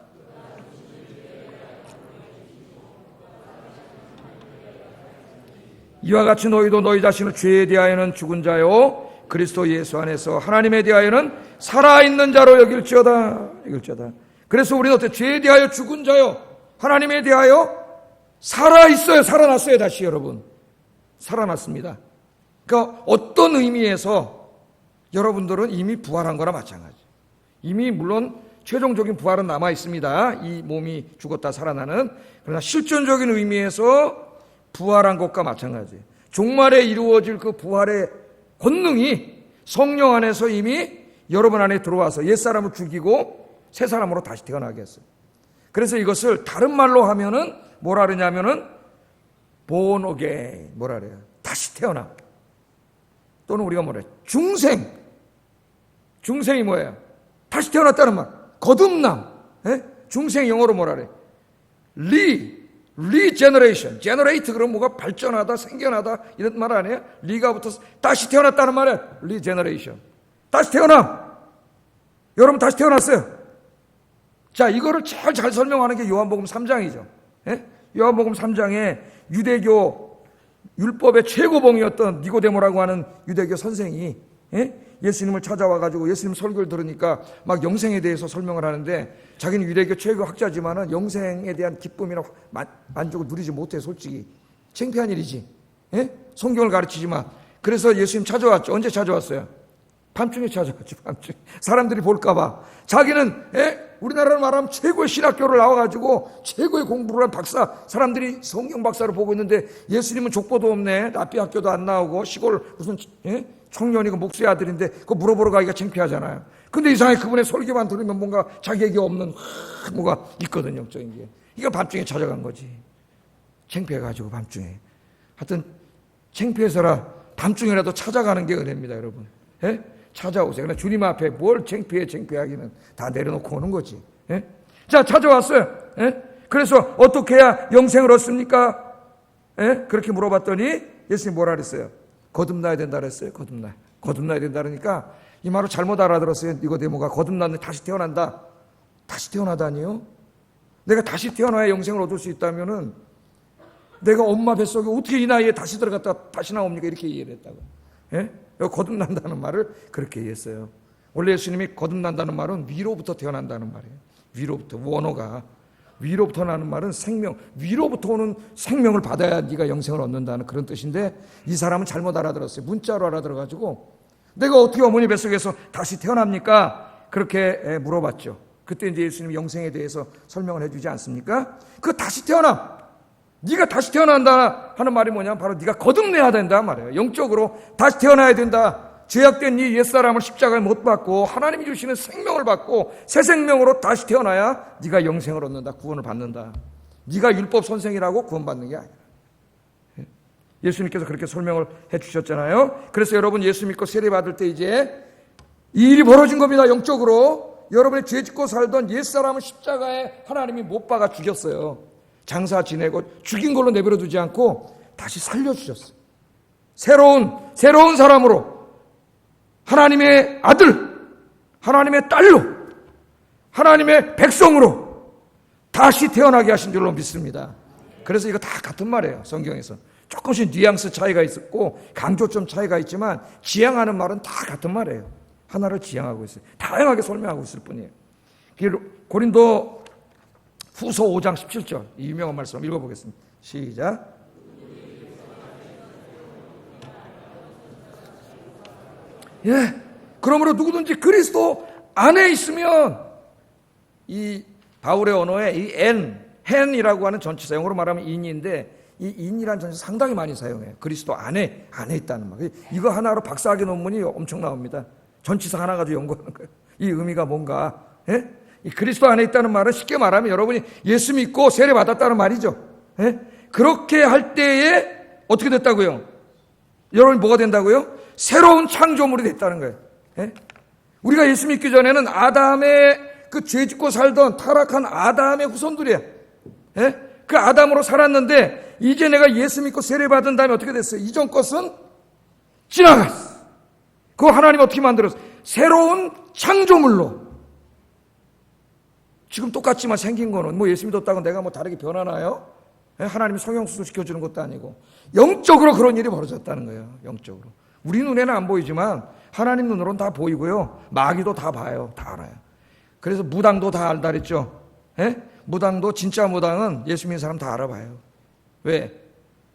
이와 같이 너희도 너희 자신을 죄에 대하여는 죽은 자요 그리스도 예수 안에서 하나님에 대하여는 살아있는 자로 여길지어다. 그래서 우리는 어때? 죄에 대하여 죽은 자요, 하나님에 대하여 살아있어요. 살아났어요. 다시 여러분, 살아났습니다. 그러니까 어떤 의미에서 여러분들은 이미 부활한 거나 마찬가지. 이미 물론 최종적인 부활은 남아 있습니다. 이 몸이 죽었다 살아나는. 그러나 실존적인 의미에서 부활한 것과 마찬가지예요. 종말에 이루어질 그 부활의 권능이 성령 안에서 이미 여러분 안에 들어와서 옛사람을 죽이고 새 사람으로 다시 태어나게 했어요. 그래서 이것을 다른 말로 하면은 뭐라 그러냐면은 born again, 뭐라 그래요? 다시 태어나. 또는 우리가 뭐라 해요? 중생이 뭐예요? 다시 태어났다는 말. 거듭남. 중생 영어로 뭐라 그래요? 리제너레이션. 제너레이트 그럼 뭐가 발전하다, 생겨나다 이런 말 아니에요? 리가 붙어서 다시 태어났다는 말이에요. 리제너레이션. 다시 태어나. 여러분 다시 태어났어요. 자, 이거를 제일 잘 설명하는 게 요한복음 3장이죠. 요한복음 3장에 유대교 율법의 최고봉이었던 니고데모라고 하는 유대교 선생이 예수님을 찾아와가지고 예수님 설교를 들으니까 막 영생에 대해서 설명을 하는데, 자기는 유대교 최고 학자지만은 영생에 대한 기쁨이나 만족을 누리지 못해. 솔직히 창피한 일이지. 성경을 가르치지만. 그래서 예수님 찾아왔죠. 언제 찾아왔어요? 밤중에 찾아왔죠. 밤중에 사람들이 볼까봐. 자기는 우리나라로 말하면 최고의 신학교를 나와가지고 최고의 공부를 한 박사, 사람들이 성경 박사를 보고 있는데 예수님은 족보도 없네, 납비 학교도 안 나오고 시골 무슨 청년이고 목수의 아들인데 그거 물어보러 가기가 창피하잖아요. 근데 이상하게 그분의 설교만 들으면 뭔가 자기에게 없는 뭐가 있거든요, 영적인 게. 이거 밤중에 찾아간 거지. 창피해가지고 밤중에. 하여튼 창피해서라 밤중이라도 찾아가는 게 은혜입니다, 여러분. 예? 찾아오세요. 그러나 주님 앞에 뭘 창피하기는 다 내려놓고 오는 거지. 예? 자, 찾아왔어요. 예? 그래서 어떻게 해야 영생을 얻습니까? 예? 그렇게 물어봤더니 예수님이 뭐라 그랬어요? 거듭나야 된다 그랬어요. 거듭나야 된다 그러니까 이 말을 잘못 알아들었어요. 니고데모가 거듭나면 다시 태어난다. 다시 태어나다니요? 내가 다시 태어나야 영생을 얻을 수 있다면은 내가 엄마 뱃속에 어떻게 이 나이에 다시 들어갔다 다시 나옵니까? 이렇게 이해를 했다고. 예? 거듭난다는 말을 그렇게 이해했어요. 원래 예수님이 거듭난다는 말은 위로부터 태어난다는 말이에요. 위로부터. 원어가 위로부터 나는 말은 생명, 위로부터 오는 생명을 받아야 네가 영생을 얻는다는 그런 뜻인데 이 사람은 잘못 알아들었어요. 문자로 알아들어가지고 내가 어떻게 어머니 뱃속에서 다시 태어납니까? 그렇게 물어봤죠. 그때 이제 예수님이 영생에 대해서 설명을 해주지 않습니까? 그 다시 태어남, 네가 다시 태어난다 하는 말이 뭐냐면 바로 네가 거듭내야 된다 말이에요. 영적으로 다시 태어나야 된다. 죄악된 이 옛사람을 십자가에 못 박고 하나님이 주시는 생명을 받고 새 생명으로 다시 태어나야 네가 영생을 얻는다. 구원을 받는다. 네가 율법 선생이라고 구원받는 게 아니라. 예수님께서 그렇게 설명을 해주셨잖아요. 그래서 여러분 예수 믿고 세례받을 때 이제 이 일이 벌어진 겁니다. 영적으로. 여러분의 죄 짓고 살던 옛사람을 십자가에 하나님이 못 박아 죽였어요. 장사 지내고 죽인 걸로 내버려 두지 않고 다시 살려주셨어요. 새로운 사람으로 하나님의 아들, 하나님의 딸로, 하나님의 백성으로 다시 태어나게 하신 줄로 믿습니다. 그래서 이거 다 같은 말이에요. 성경에서. 조금씩 뉘앙스 차이가 있었고 강조점 차이가 있지만 지향하는 말은 다 같은 말이에요. 하나를 지향하고 있어요. 다양하게 설명하고 있을 뿐이에요. 고린도 후서 5장 17절 이 유명한 말씀 읽어보겠습니다. 시작. 예, 그러므로 누구든지 그리스도 안에 있으면 이 바울의 언어에 이 hen이라고 하는 전치사, 영어로 말하면 in인데 이 in이라는 전치사 상당히 많이 사용해요. 그리스도 안에 있다는 말. 이거 하나로 박사학위 논문이 엄청 나옵니다. 전치사 하나 가지고 연구하는 거예요. 이 의미가 뭔가. 예? 이 그리스도 안에 있다는 말은 쉽게 말하면 여러분이 예수 믿고 세례 받았다는 말이죠. 예? 그렇게 할 때에 어떻게 됐다고요? 여러분이 뭐가 된다고요? 새로운 창조물이 됐다는 거예요. 예? 우리가 예수 믿기 전에는 아담의 그 죄 짓고 살던 타락한 아담의 후손들이야. 예? 그 아담으로 살았는데 이제 내가 예수 믿고 세례 받은 다음에 어떻게 됐어요? 이전 것은 지나갔어. 그거 하나님 어떻게 만들었어? 새로운 창조물로. 지금 똑같지만 생긴 거는 뭐 예수 믿었다고 내가 뭐 다르게 변하나요? 예? 하나님이 성형수술 시켜주는 것도 아니고 영적으로 그런 일이 벌어졌다는 거예요. 영적으로. 우리 눈에는 안 보이지만 하나님 눈으로는 다 보이고요. 마귀도 다 봐요. 다 알아요. 그래서 무당도 다 알다 그랬죠. 예? 무당도 진짜 무당은 예수 믿는 사람 다 알아봐요. 왜?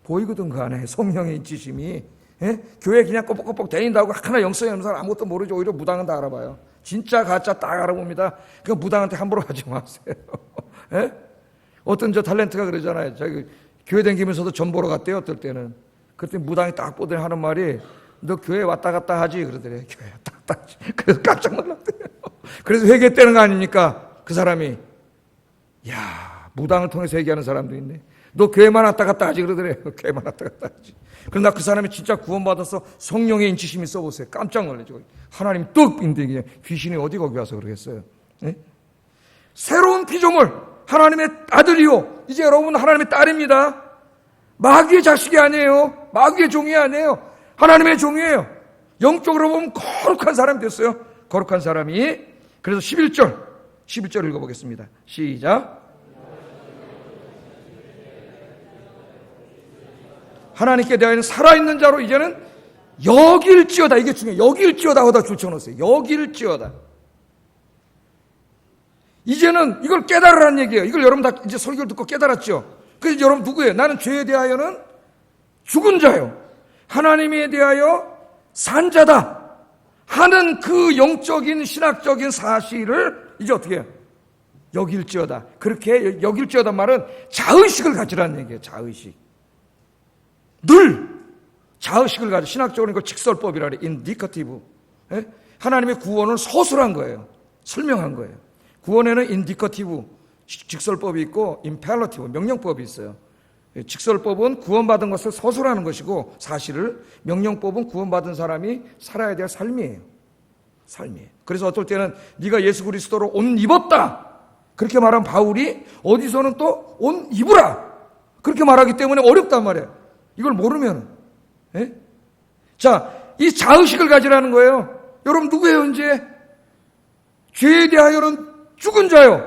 보이거든 그 안에 성령의 인치심이. 예? 교회 그냥 꼬뻑꼬뻑 다닌다고 하나 영성이 없는 사람 아무것도 모르죠. 오히려 무당은 다 알아봐요. 진짜 가짜 딱 알아봅니다. 그 무당한테 함부로 하지 마세요. 예? 어떤 저 탤런트가 그러잖아요. 자기 교회 다니면서도 전 보러 갔대요. 어떨 때는. 그랬더니 무당이 딱 보더니 하는 말이 너 교회 왔다 갔다 하지? 그러더래. 교회 왔다 갔다 하지. 그래서 깜짝 놀랐대요. 그래서 회개했다는 거 아닙니까? 그 사람이. 야, 무당을 통해서 회개하는 사람도 있네. 너 교회만 왔다 갔다 하지? 그러더래. 교회만 왔다 갔다 하지. 그러나 그 사람이 진짜 구원받아서 성령의 인치심이 써보세요. 깜짝 놀라죠. 하나님 떡인데 그냥 귀신이 어디 거기 와서 그러겠어요. 네? 새로운 피조물, 하나님의 아들이요. 이제 여러분 하나님의 딸입니다. 마귀의 자식이 아니에요. 마귀의 종이 아니에요. 하나님의 종이에요. 영적으로 보면 거룩한 사람이 됐어요. 거룩한 사람이. 그래서 11절 읽어보겠습니다. 시작. 하나님께 대하여는 살아있는 자로 이제는 여길지어다. 이게 중요해요. 여길지어다 하다 줄쳐놓으세요. 여길지어다. 이제는 이걸 깨달으라는 얘기예요. 이걸 여러분 다 이제 설교를 듣고 깨달았죠. 그래서 여러분 누구예요? 나는 죄에 대하여는 죽은 자요. 하나님에 대하여 산 자다 하는 그 영적인 신학적인 사실을 이제 어떻게 해요? 여길지어다. 그렇게 여길지어다 말은 자의식을 가지라는 얘기예요. 자의식. 늘 자의식을 가져. 신학적으로 이걸 직설법이라 그래. 인디커티브. 예? 하나님의 구원을 서술한 거예요. 설명한 거예요. 구원에는 인디커티브, 직설법이 있고 임페러티브, 명령법이 있어요. 직설법은 구원받은 것을 서술하는 것이고, 사실을, 명령법은 구원받은 사람이 살아야 될 삶이에요. 그래서 어떨 때는 네가 예수 그리스도로 옷 입었다, 그렇게 말한 바울이 어디서는 또 옷 입으라, 그렇게 말하기 때문에 어렵단 말이에요. 이걸 모르면. 자, 이 자의식을 가지라는 거예요. 여러분 누구예요 이제? 죄에 대하여는 죽은 자요,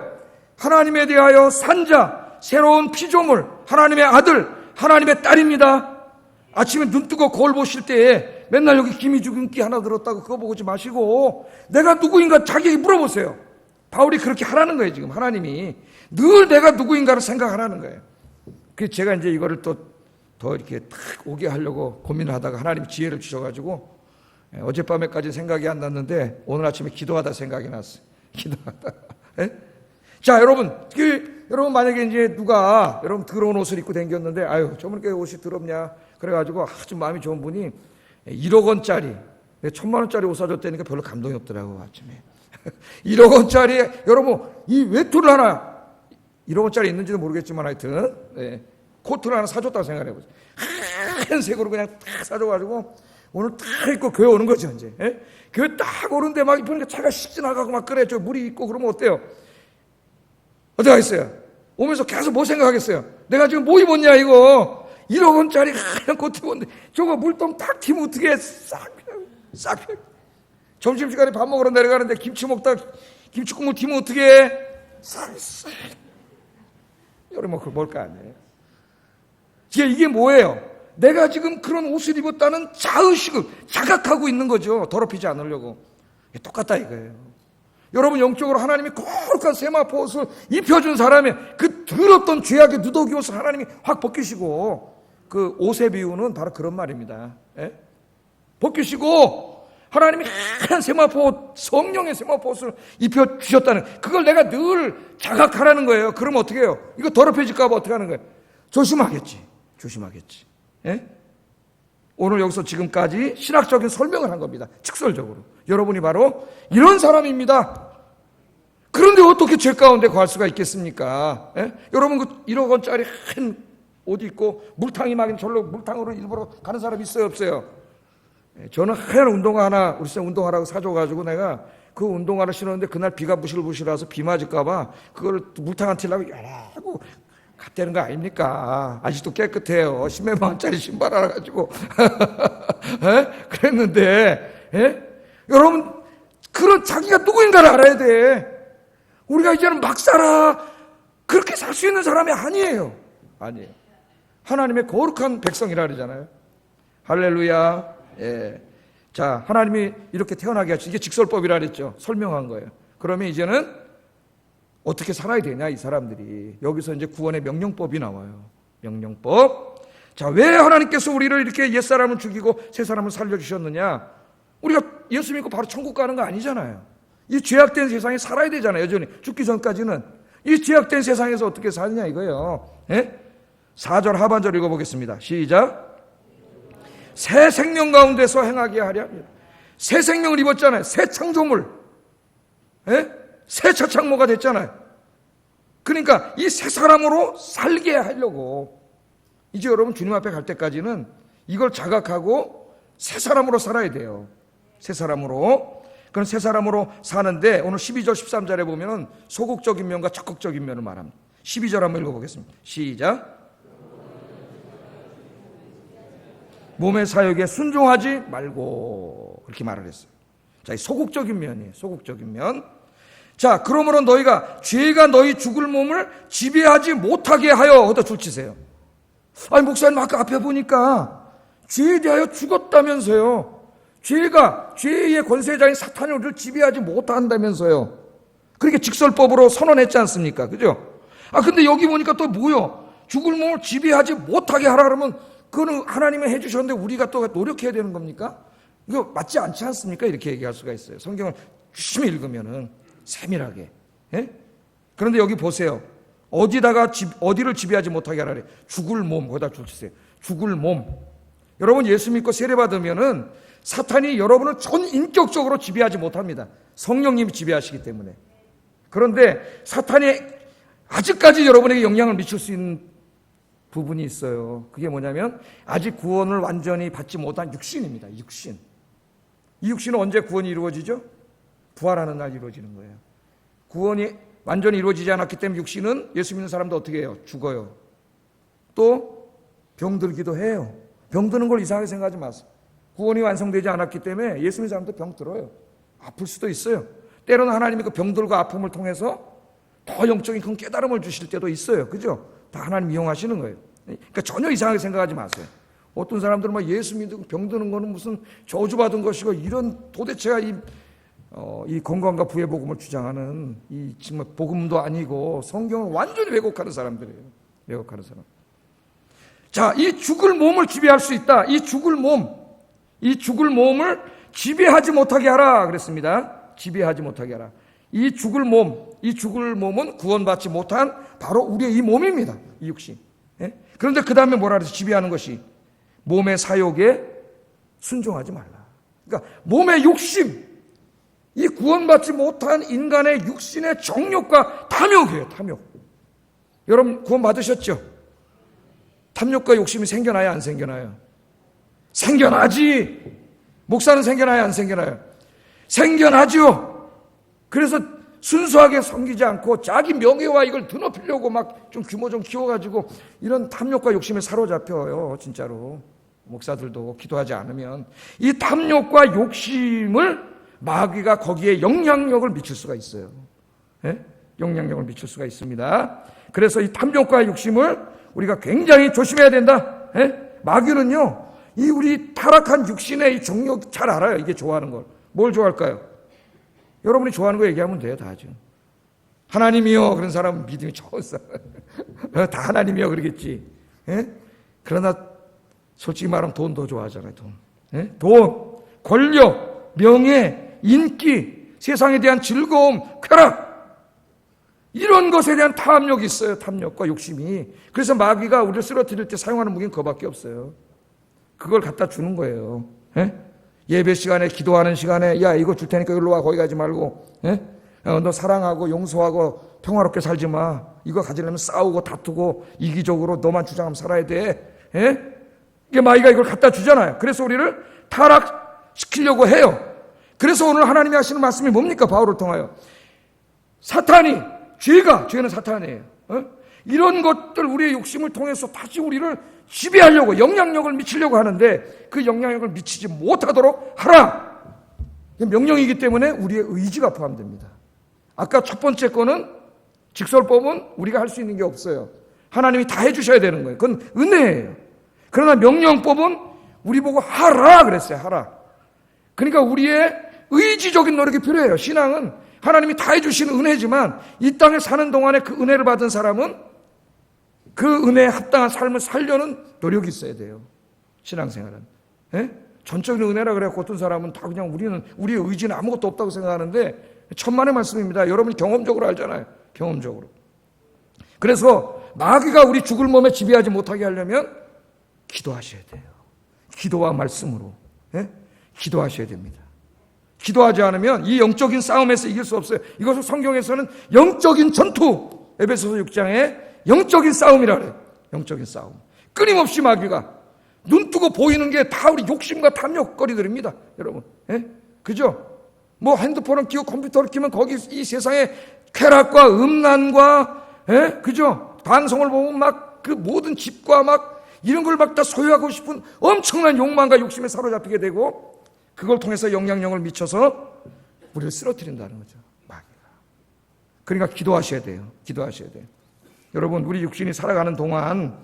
하나님에 대하여 산 자, 새로운 피조물, 하나님의 아들, 하나님의 딸입니다. 아침에 눈 뜨고 거울 보실 때에 맨날 여기 기미 주근기 하나 들었다고 그거 보지 마시고 내가 누구인가 자기에게 물어보세요. 바울이 그렇게 하라는 거예요. 지금 하나님이 늘 내가 누구인가를 생각하라는 거예요. 그래서 제가 이제 이거를 또 더 이렇게 탁 오게 하려고 고민을 하다가 하나님이 지혜를 주셔가지고 어젯밤에까지 생각이 안 났는데 오늘 아침에 기도하다 생각이 났어요. 기도하다. 자, 여러분, 여러분 만약에 이제 누가 여러분 더러운 옷을 입고 다녔는데 아유 저분께 옷이 더럽냐 그래가지고 아주 마음이 좋은 분이 1억 원짜리 1,000만 원짜리 옷 사줬다니까 별로 감동이 없더라고 아침에. 1억 원짜리 여러분 이 외투를 하나 1억 원짜리 있는지도 모르겠지만 하여튼 코트를 하나 사줬다고 생각해보세요. 하얀색으로 그냥 딱 사줘가지고 오늘 딱 입고 교회 오는 거죠 이제. 교회 딱 오는데 막 입으니까 차가 씩 지나가고 막 그래 저 물이 있고 그러면 어때요? 어떻게 하겠어요? 오면서 계속 뭐 생각하겠어요? 내가 지금 뭐 입었냐 이거 1억 원짜리 하얀 코트 입었는데 저거 물통 탁 튀면 어떻게 싹 점심시간에 밥 먹으러 내려가는데 김치 먹다 김치국물 튀면 어떻게 싹 여러분 그거 뭘까 아니에요? 이게 뭐예요? 내가 지금 그런 옷을 입었다는 자의식을 자각하고 있는 거죠. 더럽히지 않으려고. 똑같다 이거예요. 여러분 영적으로 하나님이 거룩한 세마포 옷을 입혀준 사람의 그 더럽던 죄악의 누더기 옷을 하나님이 확 벗기시고, 그 옷의 비유는 바로 그런 말입니다. 벗기시고 하나님이 한 세마포 옷, 성령의 세마포 옷을 입혀주셨다는, 그걸 내가 늘 자각하라는 거예요. 그러면 어떻게 해요? 이거 더럽혀질까 봐 어떻게 하는 거예요? 조심하겠지. 오늘 여기서 지금까지 신학적인 설명을 한 겁니다. 직설적으로. 여러분이 바로 이런 사람입니다. 그런데 어떻게 죄 가운데 거할 수가 있겠습니까? 여러분 그 1억 원짜리 한 옷 입고 물탕이 막인 절로 물탕으로 일부러 가는 사람 있어요 없어요? 저는 하얀 운동화 하나 우리 쌤 운동화라고 사줘가지고 내가 그 운동화를 신었는데 그날 비가 부실부실해서 비 맞을까 봐 그걸 물탕 안 튀려고 하고 갔다는 거 아닙니까? 아직도 깨끗해요. 10만 원짜리 신발 하나 가지고 그랬는데 여러분 그런 자기가 누구인가를 알아야 돼. 우리가 이제는 막 살아 그렇게 살 수 있는 사람이 아니에요. 하나님의 거룩한 백성이라 그러잖아요. 할렐루야. 자, 하나님이 이렇게 태어나게 하시, 이게 직설법이라 그랬죠. 설명한 거예요. 그러면 이제는 어떻게 살아야 되냐 이 사람들이. 여기서 이제 구원의 명령법이 나와요. 명령법. 자, 왜 하나님께서 우리를 이렇게 옛사람을 죽이고 새사람을 살려주셨느냐? 우리가 예수 믿고 바로 천국 가는 거 아니잖아요. 이 죄악된 세상에 살아야 되잖아요. 여전히 죽기 전까지는. 이 죄악된 세상에서 어떻게 사느냐 이거예요. 4절 하반절 읽어보겠습니다. 시작. 새 생명 가운데서 행하게 하려. 새 생명을 입었잖아요. 새 창조물. 새 처창모가 됐잖아요. 그러니까 이 새 사람으로 살게 하려고 이제 여러분 주님 앞에 갈 때까지는 이걸 자각하고 새 사람으로 살아야 돼요. 새 사람으로. 그런 새 사람으로 사는데 오늘 12절 13절에 보면 소극적인 면과 적극적인 면을 말합니다. 12절 한번 읽어보겠습니다. 시작. 몸의 사역에 순종하지 말고 그렇게 말을 했어요. 자, 이 소극적인 면이에요. 소극적인 면. 자, 그러므로 너희가 죄가 너희 죽을 몸을 지배하지 못하게 하여 어디다 줄치세요. 아니 목사님 아까 앞에 보니까 죄에 대하여 죽었다면서요. 죄의 권세자인 사탄이 우리를 지배하지 못한다면서요. 그렇게 직설법으로 선언했지 않습니까? 그죠? 근데 여기 보니까 또 뭐요? 죽을 몸을 지배하지 못하게 하라 그러면 그거는 하나님이 해주셨는데 우리가 또 노력해야 되는 겁니까? 이거 맞지 않지 않습니까? 이렇게 얘기할 수가 있어요. 성경을 열심히 읽으면은 세밀하게. 그런데 여기 보세요. 어디를 지배하지 못하게 하라 그래. 죽을 몸 거기다 줄치세요. 죽을 몸. 여러분 예수 믿고 세례받으면은 사탄이 여러분을 전인격적으로 지배하지 못합니다. 성령님이 지배하시기 때문에. 그런데 사탄이 아직까지 여러분에게 영향을 미칠 수 있는 부분이 있어요. 그게 뭐냐면 아직 구원을 완전히 받지 못한 육신입니다. 육신. 이 육신은 언제 구원이 이루어지죠? 부활하는 날 이루어지는 거예요. 구원이 완전히 이루어지지 않았기 때문에 육신은 예수 믿는 사람도 어떻게 해요? 죽어요. 또 병들기도 해요. 병드는 걸 이상하게 생각하지 마세요. 구원이 완성되지 않았기 때문에 예수 믿는 사람도 병들어요. 아플 수도 있어요. 때로는 하나님이 그 병들과 아픔을 통해서 더 영적인 큰 깨달음을 주실 때도 있어요. 그죠? 다 하나님 이용하시는 거예요. 그러니까 전혀 이상하게 생각하지 마세요. 어떤 사람들은 막 예수 믿고 병드는 거는 무슨 저주받은 것이고 이런 도대체가 이 건강과 부의 복음을 주장하는 이 정말 복음도 아니고 성경을 완전히 왜곡하는 사람들이에요. 왜곡하는 사람. 자, 이 죽을 몸을 지배할 수 있다. 이 죽을 몸을 지배하지 못하게 하라 그랬습니다. 지배하지 못하게 하라. 이 죽을 몸은 구원받지 못한 바로 우리의 이 몸입니다. 이 육신. 예? 그런데 그 다음에 뭐라 그래서 지배하는 것이 몸의 사욕에 순종하지 말라. 그러니까 몸의 욕심, 이 구원받지 못한 인간의 육신의 정욕과 탐욕이에요. 탐욕. 여러분 구원 받으셨죠? 탐욕과 욕심이 생겨나요? 안 생겨나요? 생겨나지. 목사는 생겨나요? 안 생겨나요? 생겨나죠. 그래서 순수하게 섬기지 않고 자기 명예와 이걸 드높이려고 막 좀 규모 좀 키워가지고 이런 탐욕과 욕심에 사로잡혀요. 진짜로. 목사들도 기도하지 않으면 이 탐욕과 욕심을 마귀가 거기에 영향력을 미칠 수가 있어요. 예? 영향력을 미칠 수가 있습니다. 그래서 이 탐욕과 욕심을 우리가 굉장히 조심해야 된다. 예? 마귀는요, 이 우리 타락한 육신의 이 정욕 잘 알아요. 이게 좋아하는 걸. 뭘 좋아할까요? 여러분이 좋아하는 거 얘기하면 돼요. 다 지금. 하나님이요. 그런 사람은 믿음이 좋았어. 다 하나님이요. 그러겠지. 예? 그러나 솔직히 말하면 돈 더 좋아하잖아요. 돈. 예? 돈, 권력, 명예, 인기, 세상에 대한 즐거움, 쾌락. 이런 것에 대한 탐욕이 있어요. 탐욕과 욕심이. 그래서 마귀가 우리를 쓰러뜨릴 때 사용하는 무기는 그거밖에 없어요. 그걸 갖다 주는 거예요. 예? 예배 시간에, 기도하는 시간에, 야, 이거 줄 테니까 이리로 와. 거기 가지 말고. 예? 너 사랑하고 용서하고 평화롭게 살지 마. 이거 가지려면 싸우고 다투고 이기적으로 너만 주장하면 살아야 돼. 예? 이게 마귀가 이걸 갖다 주잖아요. 그래서 우리를 타락시키려고 해요. 그래서 오늘 하나님이 하시는 말씀이 뭡니까? 바울을 통하여. 사탄이, 죄는 사탄이에요. 어? 이런 것들 우리의 욕심을 통해서 다시 우리를 지배하려고 영향력을 미치려고 하는데 그 영향력을 미치지 못하도록 하라. 명령이기 때문에 우리의 의지가 포함됩니다. 아까 첫 번째 거는 직설법은 우리가 할 수 있는 게 없어요. 하나님이 다 해주셔야 되는 거예요. 그건 은혜예요. 그러나 명령법은 우리 보고 하라 그랬어요. 하라. 그러니까 우리의 의지적인 노력이 필요해요. 신앙은 하나님이 다 해주시는 은혜지만 이 땅에 사는 동안에 그 은혜를 받은 사람은 그 은혜에 합당한 삶을 살려는 노력이 있어야 돼요. 신앙생활은. 예? 전적인 은혜라 그래갖고 어떤 사람은 다 그냥 우리의 의지는 아무것도 없다고 생각하는데 천만의 말씀입니다. 여러분이 경험적으로 알잖아요. 경험적으로. 그래서 마귀가 우리 죽을 몸에 지배하지 못하게 하려면 기도하셔야 돼요. 기도와 말씀으로. 예? 기도하셔야 됩니다. 기도하지 않으면 이 영적인 싸움에서 이길 수 없어요. 이것을 성경에서는 영적인 전투, 에베소서 6장에 영적인 싸움이라 그래요. 영적인 싸움. 끊임없이 마귀가 눈 뜨고 보이는 게 다 우리 욕심과 탐욕거리들입니다. 여러분. 예? 그죠? 뭐 핸드폰을 끼고 컴퓨터를 끼면 거기 이 세상에 쾌락과 음란과, 예? 그죠? 방송을 보면 막 그 모든 집과 막 이런 걸 막 다 소유하고 싶은 엄청난 욕망과 욕심에 사로잡히게 되고 그걸 통해서 영향력을 미쳐서 우리를 쓰러뜨린다는 거죠. 마귀가. 그러니까 기도하셔야 돼요. 기도하셔야 돼요. 여러분, 우리 육신이 살아가는 동안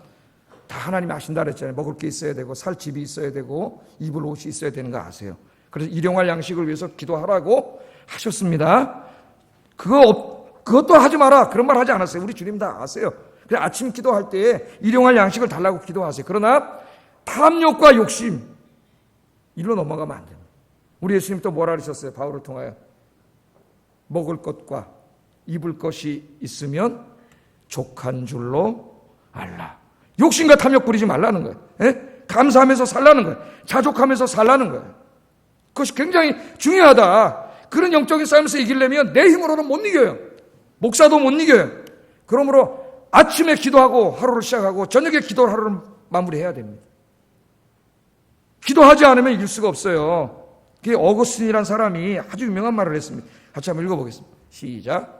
다 하나님이 아신다 그랬잖아요. 먹을 게 있어야 되고 살 집이 있어야 되고 입을 옷이 있어야 되는 거 아세요? 그래서 일용할 양식을 위해서 기도하라고 하셨습니다. 그것도 하지 마라. 그런 말 하지 않았어요. 우리 주님 다 아세요. 그래서 아침 기도할 때 일용할 양식을 달라고 기도하세요. 그러나 탐욕과 욕심 일로 넘어가면 안 됩니다. 우리 예수님 또 뭐라 그러셨어요? 바울을 통하여 먹을 것과 입을 것이 있으면 족한 줄로 알라. 욕심과 탐욕 부리지 말라는 거예요. 예? 감사하면서 살라는 거예요. 자족하면서 살라는 거예요. 그것이 굉장히 중요하다. 그런 영적인 싸움에서 이기려면 내 힘으로는 못 이겨요. 목사도 못 이겨요. 그러므로 아침에 기도하고 하루를 시작하고 저녁에 기도를 하루를 마무리해야 됩니다. 기도하지 않으면 이길 수가 없어요. 그게 어거스틴이라는 사람이 아주 유명한 말을 했습니다. 같이 한번 읽어보겠습니다. 시작.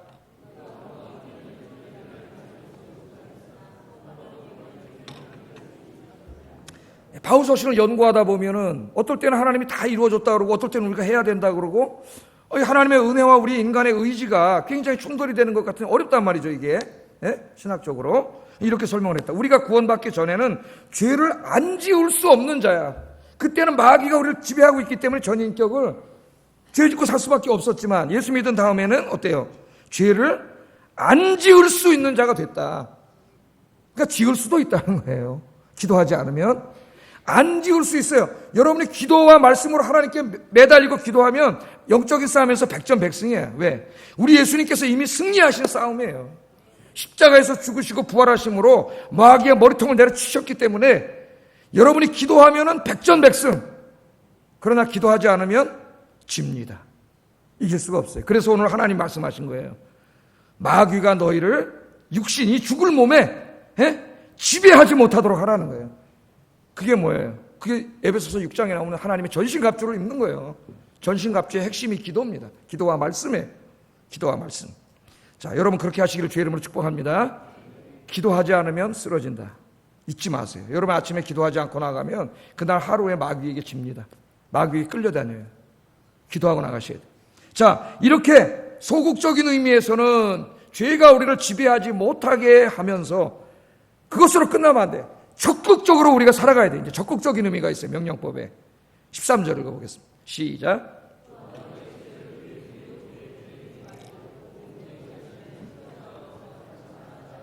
바울 서신을 연구하다 보면은 어떨 때는 하나님이 다 이루어졌다 그러고 어떨 때는 우리가 해야 된다 그러고 하나님의 은혜와 우리 인간의 의지가 굉장히 충돌이 되는 것 같은 어렵단 말이죠, 이게. 예? 신학적으로. 이렇게 설명을 했다. 우리가 구원받기 전에는 죄를 안 지을 수 없는 자야. 그때는 마귀가 우리를 지배하고 있기 때문에 전인격을 죄 짓고 살 수밖에 없었지만 예수 믿은 다음에는 어때요? 죄를 안 지을 수 있는 자가 됐다. 그러니까 지을 수도 있다는 거예요. 기도하지 않으면 안 지을 수 있어요. 여러분이 기도와 말씀으로 하나님께 매달리고 기도하면 영적인 싸움에서 백전백승이에요. 왜? 우리 예수님께서 이미 승리하신 싸움이에요. 십자가에서 죽으시고 부활하심으로 마귀의 머리통을 내려치셨기 때문에 여러분이 기도하면은 백전백승. 그러나 기도하지 않으면 집니다. 이길 수가 없어요. 그래서 오늘 하나님 말씀하신 거예요. 마귀가 너희를 육신이 죽을 몸에 지배하지 못하도록 하라는 거예요. 그게 뭐예요? 그게 에베소서 6장에 나오는 하나님의 전신갑주를 입는 거예요. 전신갑주의 핵심이 기도입니다. 기도와 말씀에 기도와 말씀. 자, 여러분 그렇게 하시기를 주의 이름으로 축복합니다. 기도하지 않으면 쓰러진다. 잊지 마세요. 여러분 아침에 기도하지 않고 나가면 그날 하루에 마귀에게 집니다. 마귀에 끌려다녀요. 기도하고 나가셔야 돼요. 자, 이렇게 소극적인 의미에서는 죄가 우리를 지배하지 못하게 하면서 그것으로 끝나면 안 돼요. 적극적으로 우리가 살아가야 돼요. 이제 적극적인 의미가 있어요. 명령법에. 13절 읽어보겠습니다. 시작.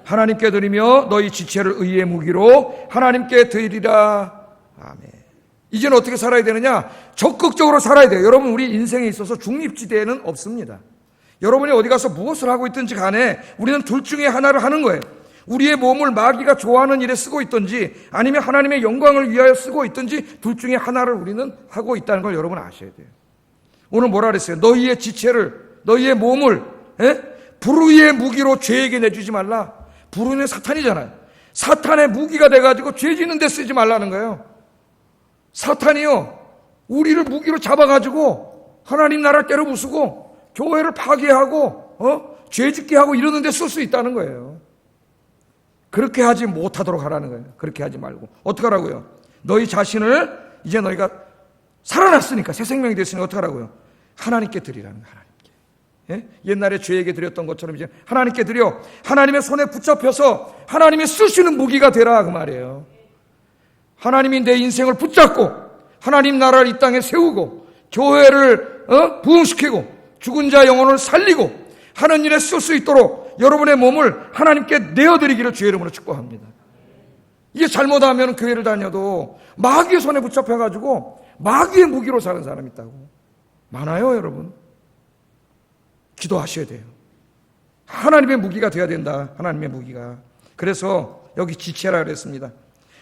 하나님께 드리며 너희 지체를 의의 무기로 하나님께 드리리라. 아멘. 이제는 어떻게 살아야 되느냐? 적극적으로 살아야 돼요. 여러분 우리 인생에 있어서 중립지대에는 없습니다. 여러분이 어디 가서 무엇을 하고 있든지 간에 우리는 둘 중에 하나를 하는 거예요. 우리의 몸을 마귀가 좋아하는 일에 쓰고 있든지 아니면 하나님의 영광을 위하여 쓰고 있든지 둘 중에 하나를 우리는 하고 있다는 걸 여러분 아셔야 돼요. 오늘 뭐라 그랬어요? 너희의 지체를, 너희의 몸을 불의의 무기로 죄에게 내주지 말라. 불의는 사탄이잖아요. 사탄의 무기가 돼가지고 죄 짓는 데 쓰지 말라는 거예요. 사탄이요, 우리를 무기로 잡아가지고 하나님 나라를 때려 부수고 교회를 파괴하고 죄 짓게 하고 이러는 데 쓸 수 있다는 거예요. 그렇게 하지 못하도록 하라는 거예요. 그렇게 하지 말고 어떻게 하라고요? 너희 자신을 이제 너희가 살아났으니까 새 생명이 됐으니까 어떻게 하라고요? 하나님께 드리라는 거예요. 하나님께. 옛날에 죄에게 드렸던 것처럼 이제 하나님께 드려 하나님의 손에 붙잡혀서 하나님이 쓰시는 무기가 되라 그 말이에요. 하나님이 내 인생을 붙잡고 하나님 나라를 이 땅에 세우고 교회를 부흥시키고 죽은 자 영혼을 살리고 하는 일에 쓸 수 있도록 여러분의 몸을 하나님께 내어드리기를 주의 이름으로 축복합니다. 이게 잘못하면 교회를 다녀도 마귀의 손에 붙잡혀가지고 마귀의 무기로 사는 사람이 있다고. 많아요, 여러분. 기도하셔야 돼요. 하나님의 무기가 되어야 된다. 하나님의 무기가. 그래서 여기 지체라 그랬습니다.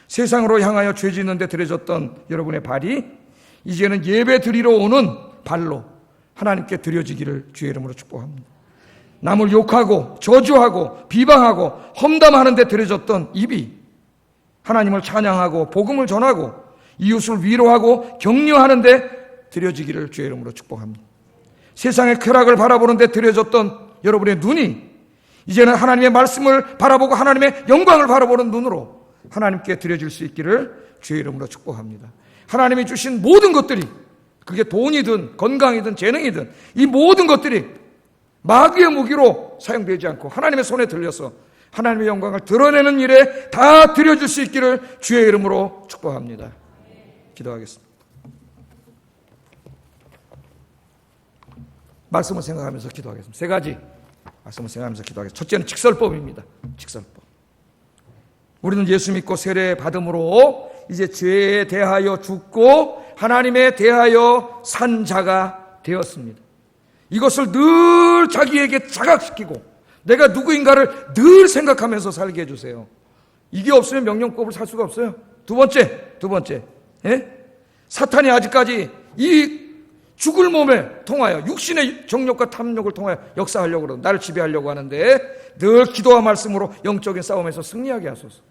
세상으로 향하여 죄 짓는 데 들여졌던 여러분의 발이 이제는 예배 드리러 오는 발로 하나님께 드려지기를 주의 이름으로 축복합니다. 남을 욕하고 저주하고 비방하고 험담하는 데 들여졌던 입이 하나님을 찬양하고 복음을 전하고 이웃을 위로하고 격려하는 데 들여지기를 주의 이름으로 축복합니다. 세상의 쾌락을 바라보는 데 들여졌던 여러분의 눈이 이제는 하나님의 말씀을 바라보고 하나님의 영광을 바라보는 눈으로 하나님께 드려질 수 있기를 주의 이름으로 축복합니다. 하나님이 주신 모든 것들이 그게 돈이든 건강이든 재능이든 이 모든 것들이 마귀의 무기로 사용되지 않고 하나님의 손에 들려서 하나님의 영광을 드러내는 일에 다 드려줄 수 있기를 주의 이름으로 축복합니다. 기도하겠습니다. 말씀을 생각하면서 기도하겠습니다. 세 가지 말씀을 생각하면서 기도하겠습니다. 첫째는 직설법입니다. 직설법. 우리는 예수 믿고 세례 받음으로 이제 죄에 대하여 죽고 하나님에 대하여 산 자가 되었습니다. 이것을 늘 자기에게 자각시키고 내가 누구인가를 늘 생각하면서 살게 해주세요. 이게 없으면 명령법을 살 수가 없어요. 두 번째. 예? 사탄이 아직까지 이 죽을 몸에 통하여 육신의 정욕과 탐욕을 통하여 역사하려고 그러고 나를 지배하려고 하는데 늘 기도와 말씀으로 영적인 싸움에서 승리하게 하소서.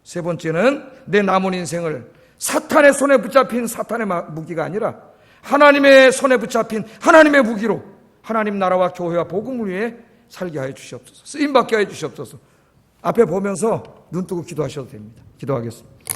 세 번째는 내 남은 인생을 사탄의 손에 붙잡힌 사탄의 무기가 아니라 하나님의 손에 붙잡힌 하나님의 무기로 하나님 나라와 교회와 복음을 위해 살게 하여 주시옵소서. 쓰임받게 하여 주시옵소서. 앞에 보면서 눈 뜨고 기도하셔도 됩니다. 기도하겠습니다.